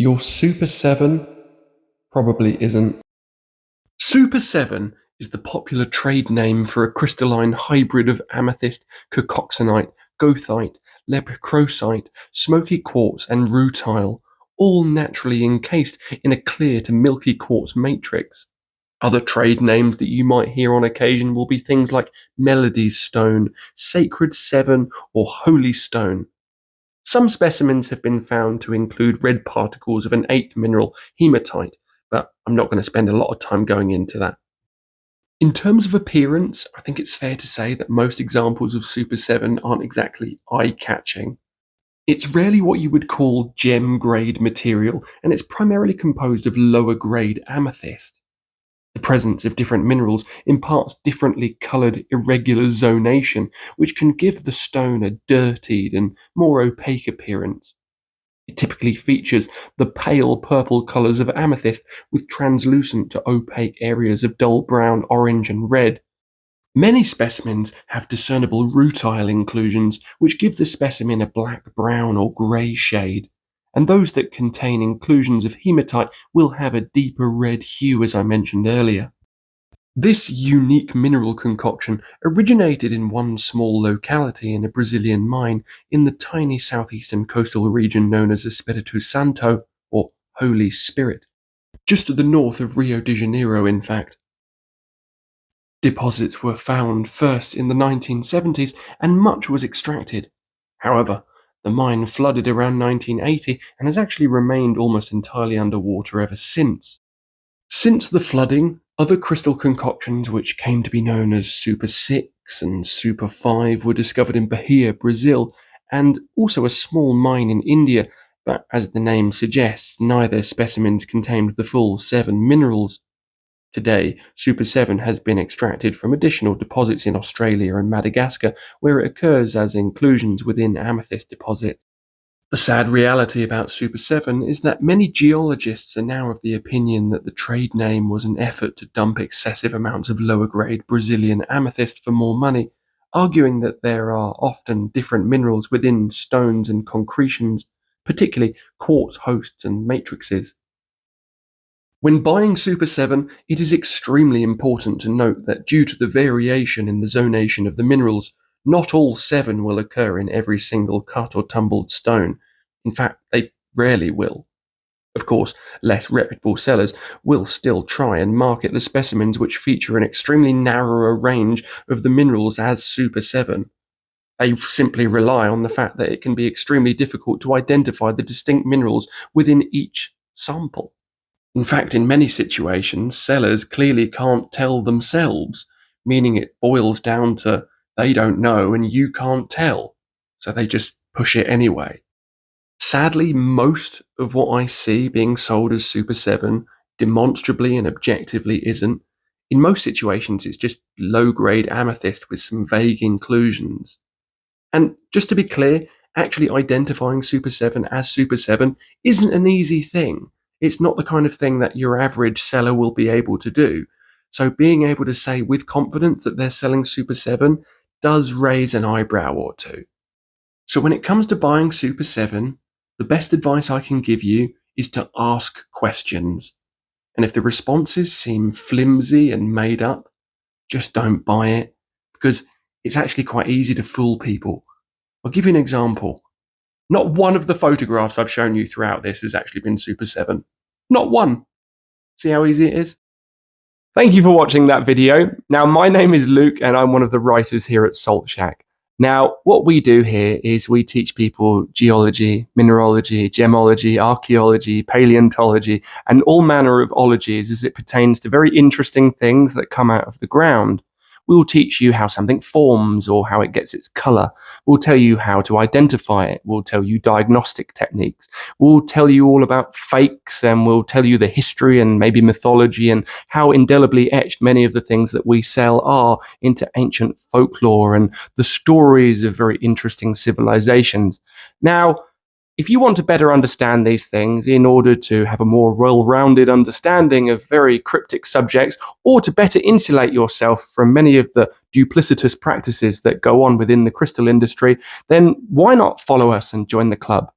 Your Super 7 probably isn't. Super 7 is the popular trade name for a crystalline hybrid of amethyst, cacoxenite, goethite, leprosite, smoky quartz, and rutile, all naturally encased in a clear to milky quartz matrix. Other trade names that you might hear on occasion will be things like Melody Stone, Sacred Seven, or Holy Stone. Some specimens have been found to include red particles of an eighth mineral, hematite, but I'm not going to spend a lot of time going into that. In terms of appearance, I think it's fair to say that most examples of Super 7 aren't exactly eye-catching. It's rarely what you would call gem-grade material, and it's primarily composed of lower-grade amethyst. The presence of different minerals imparts differently coloured irregular zonation, which can give the stone a dirtied and more opaque appearance. It typically features the pale purple colours of amethyst with translucent to opaque areas of dull brown, orange and red. Many specimens have discernible rutile inclusions, which give the specimen a black, brown or grey shade, and those that contain inclusions of hematite will have a deeper red hue, as I mentioned earlier. This unique mineral concoction originated in one small locality in a Brazilian mine in the tiny southeastern coastal region known as Espírito Santo, or Holy Spirit, just to the north of Rio de Janeiro, in fact. Deposits were found first in the 1970s and much was extracted. However, the mine flooded around 1980 and has actually remained almost entirely underwater ever since. Since the flooding, other crystal concoctions which came to be known as Super 6 and Super 5 were discovered in Bahia, Brazil, and also a small mine in India, but as the name suggests, neither specimens contained the full 7 minerals. Today, Super 7 has been extracted from additional deposits in Australia and Madagascar, where it occurs as inclusions within amethyst deposits. The sad reality about Super 7 is that many geologists are now of the opinion that the trade name was an effort to dump excessive amounts of lower-grade Brazilian amethyst for more money, arguing that there are often different minerals within stones and concretions, particularly quartz hosts and matrices. When buying Super 7, it is extremely important to note that due to the variation in the zonation of the minerals, not all 7 will occur in every single cut or tumbled stone. In fact, they rarely will. Of course, less reputable sellers will still try and market the specimens which feature an extremely narrower range of the minerals as Super 7. They simply rely on the fact that it can be extremely difficult to identify the distinct minerals within each sample. In fact, in many situations, sellers clearly can't tell themselves, meaning it boils down to they don't know and you can't tell, so they just push it anyway. Sadly, most of what I see being sold as Super 7 demonstrably and objectively isn't. In most situations, it's just low-grade amethyst with some vague inclusions. And just to be clear, actually identifying Super 7 as Super 7 isn't an easy thing. It's not the kind of thing that your average seller will be able to do. So being able to say with confidence that they're selling Super 7 does raise an eyebrow or two. So when it comes to buying Super 7, the best advice I can give you is to ask questions. And if the responses seem flimsy and made up, just don't buy it, because it's actually quite easy to fool people. I'll give you an example. Not one of the photographs I've shown you throughout this has actually been Super 7. Not one. See how easy it is? Thank you for watching that video. Now, my name is Luke and I'm one of the writers here at Salt Shack. Now, what we do here is we teach people geology, mineralogy, gemology, archaeology, paleontology, and all manner of ologies as it pertains to very interesting things that come out of the ground. We will teach you how something forms or how it gets its color. We'll tell you how to identify it. We'll tell you diagnostic techniques. We'll tell you all about fakes, and we'll tell you the history and maybe mythology and how indelibly etched many of the things that we sell are into ancient folklore and the stories of very interesting civilizations. Now, if you want to better understand these things in order to have a more well-rounded understanding of very cryptic subjects, or to better insulate yourself from many of the duplicitous practices that go on within the crystal industry, then why not follow us and join the club?